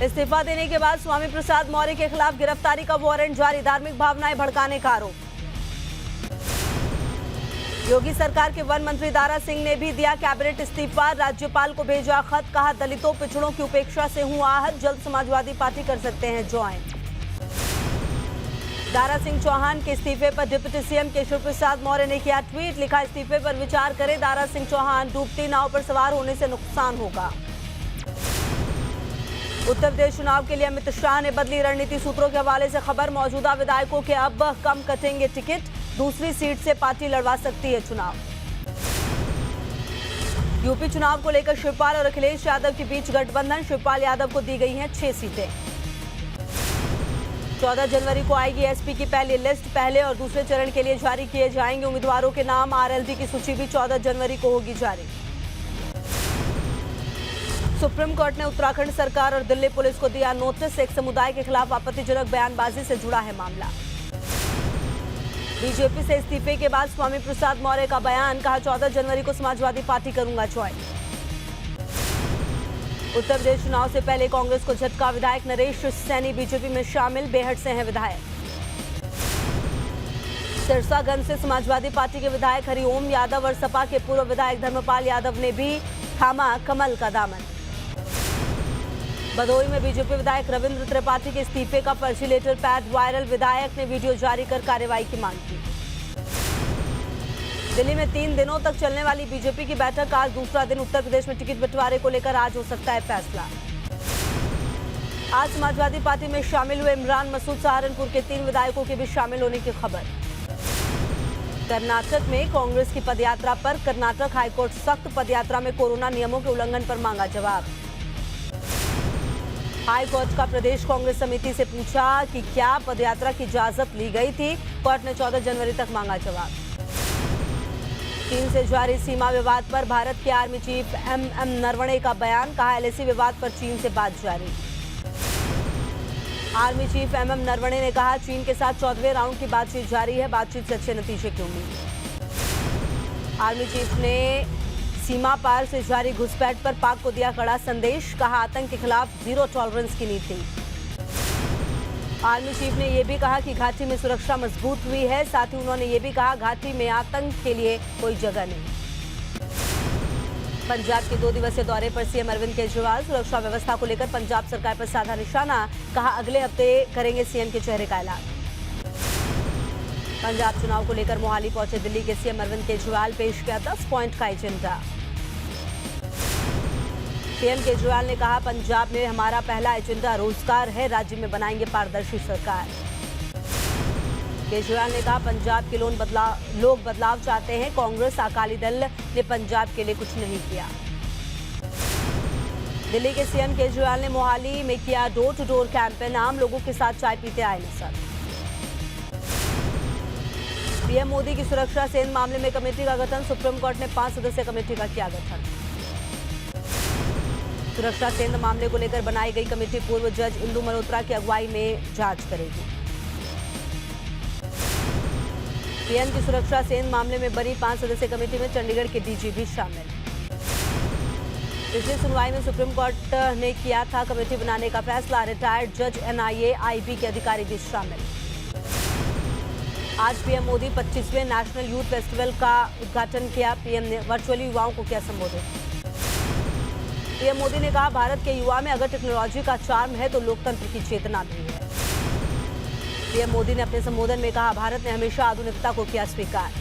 इस्तीफा देने के बाद स्वामी प्रसाद मौर्य के खिलाफ गिरफ्तारी का वारंट जारी, धार्मिक भावनाएं भड़काने का आरोप। योगी सरकार के वन मंत्री दारा सिंह ने भी दिया कैबिनेट इस्तीफा, राज्यपाल को भेजा खत, कहा दलितों पिछड़ों की उपेक्षा से हूं आहत, जल्द समाजवादी पार्टी कर सकते हैं ज्वाइन। दारा सिंह चौहान के इस्तीफे पर डिप्टी सीएम केशव प्रसाद मौर्य ने किया ट्वीट, लिखा इस्तीफे पर विचार करें दारा सिंह चौहान, डूबती नाव पर सवार होने से नुकसान होगा। उत्तर प्रदेश चुनाव के लिए अमित शाह ने बदली रणनीति, सूत्रों के हवाले से खबर, मौजूदा विधायकों के अब कम कटेंगे टिकट, दूसरी सीट से पार्टी लड़वा सकती है चुनाव। यूपी चुनाव को लेकर शिवपाल और अखिलेश यादव के बीच गठबंधन, शिवपाल यादव को दी गई हैं 6 सीटें। 14 जनवरी को आएगी एसपी की पहली लिस्ट, पहले और दूसरे चरण के लिए जारी किए जाएंगे उम्मीदवारों के नाम, आरएलडी की सूची भी 14 जनवरी को होगी जारी। सुप्रीम कोर्ट ने उत्तराखंड सरकार और दिल्ली पुलिस को दिया नोटिस, एक समुदाय के खिलाफ आपत्तिजनक बयानबाजी से जुड़ा है मामला। बीजेपी से इस्तीफे के बाद स्वामी प्रसाद मौर्य का बयान, कहा 14 जनवरी को समाजवादी पार्टी करूंगा ज्वाइन। उत्तर प्रदेश चुनाव से पहले कांग्रेस को झटका, विधायक नरेश सैनी बीजेपी में शामिल, बेहट से हैं विधायक। सिरसागंज से समाजवादी पार्टी के विधायक हरिओम यादव और सपा के पूर्व विधायक धर्मपाल यादव ने भी थामा कमल का दामन। भदोही में बीजेपी विधायक रविंद्र त्रिपाठी के इस्तीफे का फर्जी लेटर पैड वायरल, विधायक ने वीडियो जारी कर कार्रवाई की मांग की। दिल्ली में 3 दिनों तक चलने वाली बीजेपी की बैठक आज दूसरा दिन, उत्तर प्रदेश में टिकट बंटवारे को लेकर आज हो सकता है फैसला। आज समाजवादी पार्टी में शामिल हुए इमरान मसूद, सहारनपुर के 3 विधायकों के भी शामिल होने की खबर। कर्नाटक में कांग्रेस की पदयात्रा पर कर्नाटक हाईकोर्ट सख्त, पदयात्रा में कोरोना नियमों के उल्लंघन पर मांगा जवाब। हाई कोर्ट का प्रदेश कांग्रेस समिति से पूछा कि क्या पदयात्रा की इजाजत ली गई थी, कोर्ट ने 14 जनवरी तक मांगा जवाब। चीन से जारी सीमा विवाद पर भारत के आर्मी चीफ एमएम नरवणे का बयान, कहा एलएसी विवाद पर चीन से बात जारी। आर्मी चीफ एमएम नरवणे ने कहा चीन के साथ 14वें राउंड की बातचीत जारी है, बातचीत से अच्छे नतीजे की उम्मीद। आर्मी चीफ ने सीमा पार से जारी घुसपैठ पर पाक को दिया कड़ा संदेश, कहा आतंक के खिलाफ जीरो टॉलरेंस की नीति। आर्मी चीफ ने यह भी कहा कि घाटी में सुरक्षा मजबूत हुई है, साथ ही उन्होंने ये भी कहा घाटी में आतंक के लिए कोई जगह नहीं। पंजाब के 2 दिवसीय दौरे पर सीएम अरविंद केजरीवाल, सुरक्षा व्यवस्था को लेकर पंजाब सरकार पर साधा निशाना, कहा अगले हफ्ते करेंगे सीएम के चेहरे का ऐलान। पंजाब चुनाव को लेकर मोहाली पहुंचे दिल्ली के सीएम अरविंद केजरीवाल, पेश किया 10 पॉइंट का एजेंडा। सीएम केजरीवाल ने कहा पंजाब में हमारा पहला एजेंडा रोजगार है, राज्य में बनाएंगे पारदर्शी सरकार। केजरीवाल ने कहा पंजाब के लोग बदलाव चाहते हैं, कांग्रेस अकाली दल ने पंजाब के लिए कुछ नहीं किया। दिल्ली के सीएम केजरीवाल ने मोहाली में किया डोर टू डोर कैंपेन, आम लोगों के साथ चाय पीते आए नजर। पीएम मोदी की सुरक्षा सेन मामले में कमेटी का गठन, सुप्रीम कोर्ट ने 5 सदस्यीय कमेटी का किया गठन। सुरक्षा सेन मामले को लेकर बनाई गई कमेटी पूर्व जज इंदु मल्होत्रा की अगुवाई में जांच करेगी। पीएम की सुरक्षा सेन मामले में बनी 5 सदस्यीय कमेटी में चंडीगढ़ के डीजी भी शामिल। पिछली सुनवाई में सुप्रीम कोर्ट ने किया था कमेटी बनाने का फैसला, रिटायर्ड जज एनआईए आईबी के अधिकारी भी शामिल। आज पीएम मोदी 25वें नेशनल यूथ फेस्टिवल का उद्घाटन किया, पीएम ने वर्चुअली युवाओं को किया संबोधित। पीएम मोदी ने कहा भारत के युवा में अगर टेक्नोलॉजी का चार्म है तो लोकतंत्र की चेतना भी है। पीएम मोदी ने अपने संबोधन में कहा भारत ने हमेशा आधुनिकता को किया स्वीकार।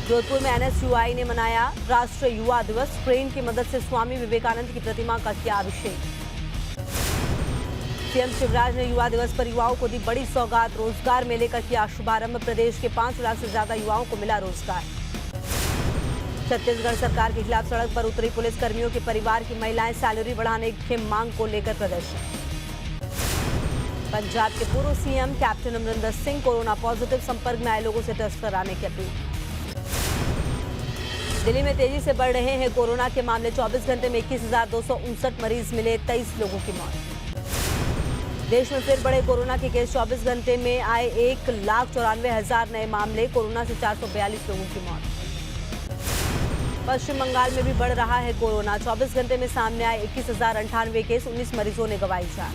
जोधपुर में एनएसयूआई ने मनाया राष्ट्रीय युवा दिवस, क्रेन की मदद से स्वामी विवेकानंद की प्रतिमा का किया अभिषेक। सीएम शिवराज ने युवा दिवस पर युवाओं को दी बड़ी सौगात, रोजगार मेले का किया शुभारंभ, प्रदेश के 5 लाख से ज्यादा युवाओं को मिला रोजगार। छत्तीसगढ़ सरकार के खिलाफ सड़क पर उतरी पुलिस कर्मियों के परिवार की महिलाएं, सैलरी बढ़ाने की मांग को लेकर प्रदर्शन। पंजाब के पूर्व CM captain Amarinder Singh corona positive, संपर्क में आए लोगों से टेस्ट कराने की अपील। दिल्ली में तेजी से बढ़ रहे हैं कोरोना के मामले, 24 घंटे में 21,259 मरीज मिले, 23 लोगों की मौत। देश में फिर बढ़े कोरोना के केस, 24 घंटे में आए 1,94,000 नए मामले, कोरोना से 442 लोगों की मौत। पश्चिम बंगाल में भी बढ़ रहा है कोरोना। 24 घंटे में सामने आए 21,098 केस, 19 मरीजों ने गंवाई जान।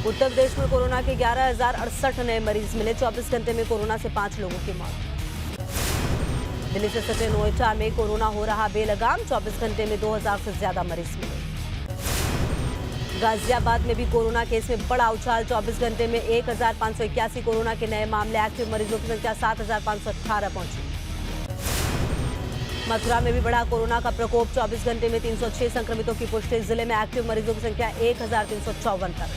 उत्तर प्रदेश में कोरोना के 11,068 नए मरीज मिले। 24 घंटे में कोरोना से 5 लोगों की मौत। दिल्ली से सटे नोएडा में कोरोना हो रहा बेलगाम। 24 घंटे में 2,000 से ज्यादा मरीज मिले। गाजियाबाद में भी कोरोना केस में बड़ा उछाल। 24 घंटे में 1,581 कोरोना के नए मामले। एक्टिव मरीजों की संख्या 7,518 पहुंची। मथुरा में भी बढ़ा कोरोना का प्रकोप। 24 घंटे में 306 संक्रमितों की पुष्टि। जिले में एक्टिव मरीजों की संख्या 1,354 तक।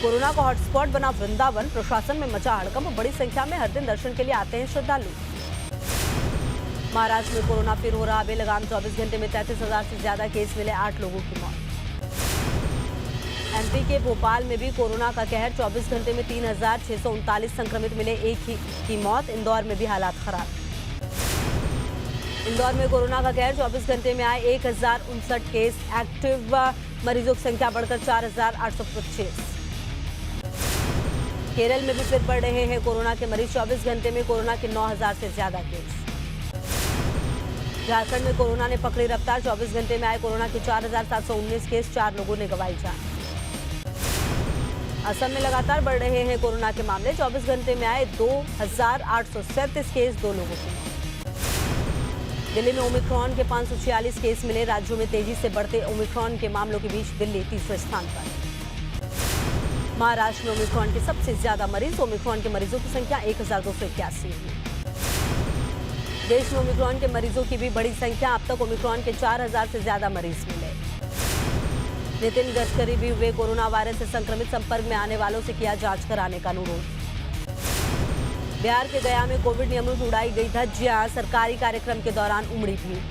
कोरोना का हॉटस्पॉट बना वृंदावन। प्रशासन में मचा हड़कंप। बड़ी संख्या में हर दिन दर्शन के लिए आते हैं श्रद्धालु। महाराष्ट्र में कोरोना फिर हो रहा बेलगाम। 24 घंटे में 33,000 से ज्यादा केस मिले। 8 लोगों की मौत। एमपी के भोपाल में भी कोरोना का कहर। 24 घंटे में 3,639 संक्रमित मिले। एक ही की मौत। इंदौर में भी हालात खराब। इंदौर में कोरोना का कहर। 24 घंटे में आए 1,059 केस। एक्टिव मरीजों की संख्या बढ़कर 4,825। केरल में भी फिर बढ़ रहे हैं कोरोना के मरीज। 24 घंटे में कोरोना के 9,000 से ज्यादा केस। झारखंड में कोरोना ने पकड़ी रफ्तार। 24 घंटे में आए कोरोना के 4,719 केस। 4 लोगों ने गंवाई जान। असम में लगातार बढ़ रहे हैं कोरोना के मामले। 24 घंटे में आए 2,837 केस। 2 लोगों की मौत। दिल्ली में ओमिक्रॉन के 546 केस मिले। राज्यों में तेजी से बढ़ते ओमिक्रॉन के मामलों के बीच दिल्ली तीसरे स्थान पर। महाराष्ट्र में ओमिक्रॉन के सबसे ज्यादा मरीज। ओमिक्रॉन के मरीजों की संख्या 1,281 हुई। देश में ओमिक्रॉन के मरीजों की भी बड़ी संख्या। अब तक ओमिक्रॉन के 4,000 से ज्यादा मरीज मिले। नितिन गडकरी भी हुए कोरोना वायरस से संक्रमित। संपर्क में आने वालों से किया जांच कराने का अनुरोध। बिहार के गया में कोविड नियमों की उड़ाई गई धज्जियां। सरकारी कार्यक्रम के दौरान उमड़ी भीड़।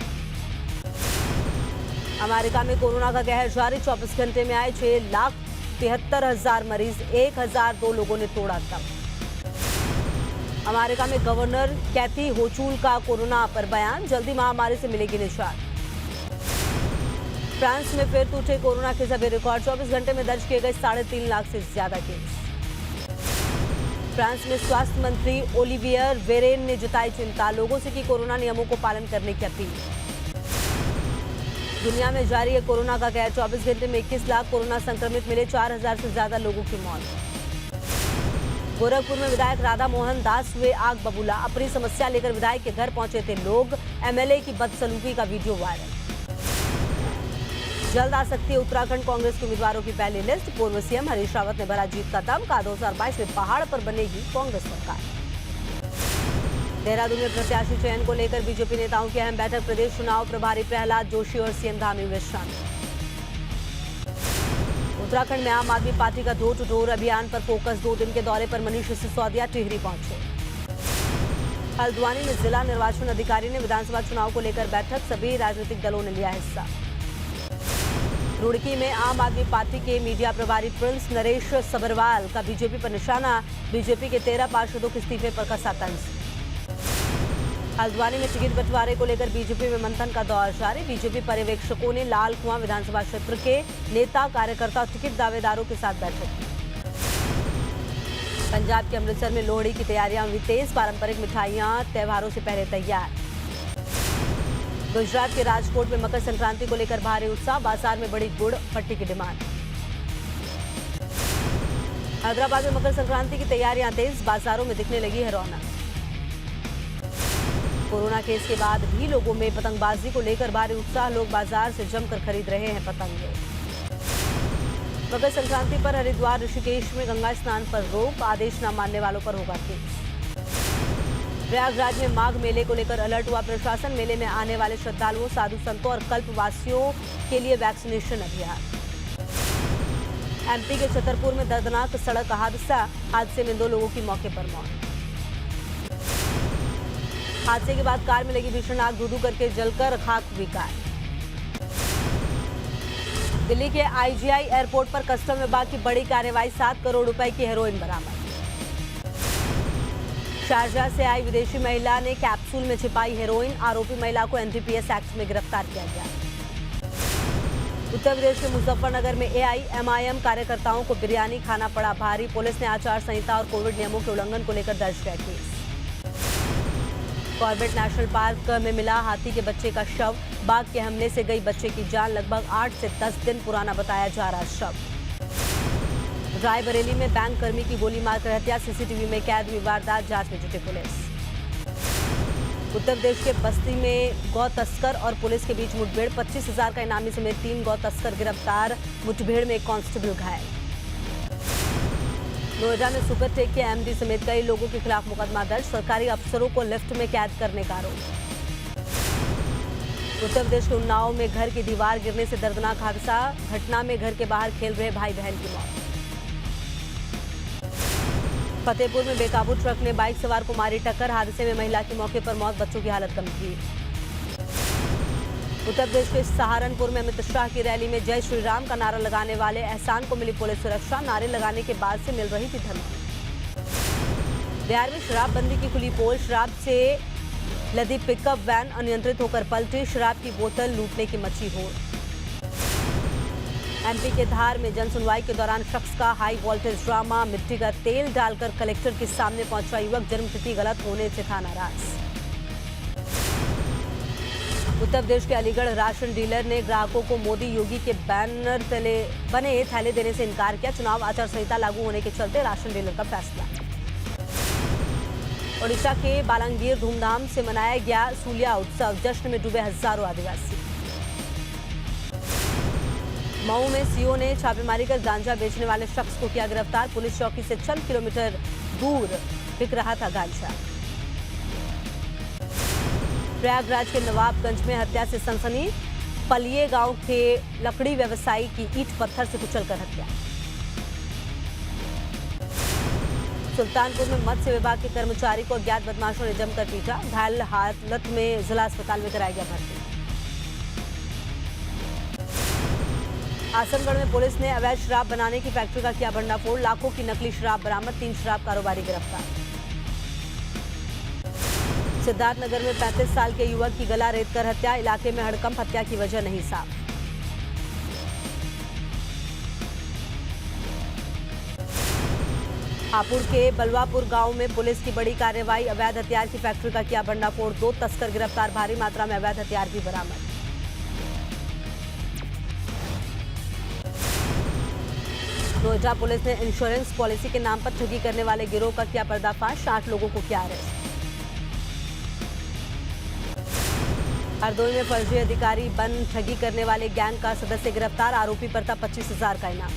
अमेरिका में कोरोना का कहर जारी। 24 घंटे में आए 6,73,000 मरीज। 1,002 लोगों ने तोड़ा दम। अमेरिका में गवर्नर कैथी होचुल का कोरोना पर बयान। जल्दी महामारी से मिलेगी निजात। फ्रांस में फिर टूटे कोरोना के सभी रिकॉर्ड। 24 घंटे में दर्ज किए गए 3.5 लाख से ज्यादा केस। फ्रांस में स्वास्थ्य मंत्री ओलिवियर वेरेन ने जताई चिंता। लोगों से की कोरोना नियमों को पालन करने की अपील। दुनिया में जारी है कोरोना का कहर। 24 घंटे में 21 लाख कोरोना संक्रमित मिले। 4,000 से ज्यादा लोगों की मौत। गोरखपुर में विधायक राधा मोहन दास हुए आग बबूला। अपनी समस्या लेकर विधायक के घर पहुंचे थे लोग। एमएलए की बदसलूकी का वीडियो वायरल। जल्द आ सकती है उत्तराखंड कांग्रेस के उम्मीदवारों की पहली लिस्ट। पूर्व सीएम हरीश रावत ने भरा जीत का दम। कहा 2022 में पहाड़ पर बनेगी कांग्रेस सरकार। देहरादून में प्रत्याशी चयन को लेकर बीजेपी नेताओं की अहम बैठक। प्रदेश चुनाव प्रभारी प्रहलाद जोशी और सीएम धामी हुए शामिल। उत्तराखंड में आम आदमी पार्टी का डोर टू डोर अभियान पर फोकस। 2 दिन के दौरे पर मनीष सिसोदिया टिहरी पहुंचे। हल्द्वानी में जिला निर्वाचन अधिकारी ने विधानसभा चुनाव को लेकर बैठक। सभी राजनीतिक दलों ने लिया हिस्सा। रुड़की में आम आदमी पार्टी के मीडिया प्रभारी प्रिंस नरेश सबरवाल का बीजेपी पर निशाना। बीजेपी के 13 पार्षदों के इस्तीफे पर कसा तंज। हल्द्वानी में टिकट बंटवारे को लेकर बीजेपी में मंथन का दौर जारी। बीजेपी पर्यवेक्षकों ने लाल कुआं विधानसभा क्षेत्र के नेता कार्यकर्ता और टिकट दावेदारों के साथ बैठक की। पंजाब के अमृतसर में लोहड़ी की तैयारियां हुई तेज। पारंपरिक मिठाइयां त्योहारों से पहले तैयार। गुजरात के राजकोट में मकर संक्रांति को लेकर भारी उत्साह। बाजार में बड़ी गुड़ पट्टी की डिमांड। हैदराबाद में मकर संक्रांति की तैयारियां तेज। बाजारों में दिखने लगी है रौनक। कोरोना केस के बाद भी लोगों में पतंगबाजी को लेकर भारी उत्साह। लोग बाजार से जमकर खरीद रहे हैं पतंगे। मकर संक्रांति पर हरिद्वार ऋषिकेश में गंगा स्नान पर रोक। आदेश न मानने वालों पर होगा केस। प्रयागराज में माघ मेले को लेकर अलर्ट हुआ प्रशासन। मेले में आने वाले श्रद्धालुओं, साधु संतों और कल्पवासियों के लिए वैक्सीनेशन अभियान। एमपी के छतरपुर में दर्दनाक सड़क हादसा। हादसे में 2 लोगों की मौके पर मौत। हादसे के बाद कार में लगी भीषण आग। धू-धू करके जलकर खाक हुई कार। दिल्ली के आईजीआई एयरपोर्ट पर कस्टम विभाग की बड़ी कार्रवाई। 7 करोड़ रुपए की हेरोइन बरामद। शारजाह से आई विदेशी महिला ने कैप्सूल में छिपाई हेरोइन। आरोपी महिला को एनडीपीएस एक्ट में गिरफ्तार किया गया। उत्तर प्रदेश के मुजफ्फरनगर में एआईएमआईएम कार्यकर्ताओं को बिरयानी खाना पड़ा भारी। पुलिस ने आचार संहिता और कोविड नियमों के उल्लंघन को लेकर दर्ज किया केस। कॉर्बेट नेशनल पार्क में मिला हाथी के बच्चे का शव। बाघ के हमले से गई बच्चे की जान। लगभग 8 से 10 दिन पुराना बताया जा रहा शव। रायबरेली में बैंक कर्मी की गोली मारकर हत्या। सीसीटीवी में कैद हुई वारदात। जांच में जुटी पुलिस। उत्तर प्रदेश के बस्ती में गौ तस्कर और पुलिस के बीच मुठभेड़। 25,000 का इनामी समेत 3 गौ तस्कर गिरफ्तार। मुठभेड़ में एक कांस्टेबल घायल। नोएडा में सुपरटेक के एमडी समेत कई लोगों के खिलाफ मुकदमा दर्ज। सरकारी अफसरों को लिफ्ट में कैद करने का आरोप। उत्तर प्रदेश के उन्नाव में घर की दीवार गिरने से दर्दनाक हादसा। घटना में घर के बाहर खेल रहे भाई बहन की मौत। फतेहपुर में बेकाबू ट्रक ने बाइक सवार को मारी टक्कर। हादसे में महिला की मौके पर मौत। बच्चों की हालत गंभीर। उत्तर प्रदेश के सहारनपुर में अमित शाह की रैली में जय श्री राम का नारा लगाने वाले एहसान को मिली पुलिस सुरक्षा। नारे लगाने के बाद से मिल रही थी धमकी। बिहार में शराबबंदी की खुली पोल। शराब से लदी पिकअप वैन अनियंत्रित होकर पलटी। शराब की बोतल लूटने की मची होड़। एमपी के धार में जन सुनवाई के दौरान शख्स का हाई वोल्टेज ड्रामा। मिट्टी का तेल डालकर कलेक्टर के सामने पहुंचा युवक। जन्मतिथि गलत होने से था नाराज। उत्तर प्रदेश के अलीगढ़ राशन डीलर ने ग्राहकों को मोदी योगी के बैनर तले बने थैले देने से इनकार किया। चुनाव आचार संहिता लागू होने के चलते राशन डीलर का फैसला। ओडिशा के बालांगीर धूमधाम से मनाया गया सूलिया उत्सव। जश्न में डूबे हजारों आदिवासी। मऊ में सीओ ने छापेमारी कर गांजा बेचने वाले शख्स को किया गिरफ्तार। पुलिस चौकी से चंद किलोमीटर दूर बिक रहा था गांजा। प्रयागराज के नवाबगंज में हत्या से सनसनी। पलिये गांव के लकड़ी व्यवसायी की ईंट पत्थर से कुचलकर हत्या। सुल्तानपुर में मत्स्य विभाग के कर्मचारी को अज्ञात बदमाशों ने जमकर पीटा। घायल हालत में जिला अस्पताल में कराया गया भर्ती। आजमगढ़ में पुलिस ने अवैध शराब बनाने की फैक्ट्री का किया भंडाफोड़। लाखों की नकली शराब बरामद। 3 शराब कारोबारी गिरफ्तार। सिद्धार्थनगर में 35 साल के युवक की गला रेतकर हत्या। इलाके में हड़कंप। हत्या की वजह नहीं साफ। हापुड़ के बलवापुर गांव में पुलिस की बड़ी कार्रवाई। अवैध हथियार की फैक्ट्री का किया भंडाफोड़। 2 तस्कर गिरफ्तार। भारी मात्रा में अवैध हथियार भी बरामद। नोएडा पुलिस ने इंश्योरेंस पॉलिसी के नाम पर ठगी करने वाले गिरोह का किया पर्दाफाश। 8 लोगों को किया अरेस्ट। हरदोई में फर्जी अधिकारी बन ठगी करने वाले गैंग का सदस्य गिरफ्तार। आरोपी पर था 25,000 का इनाम।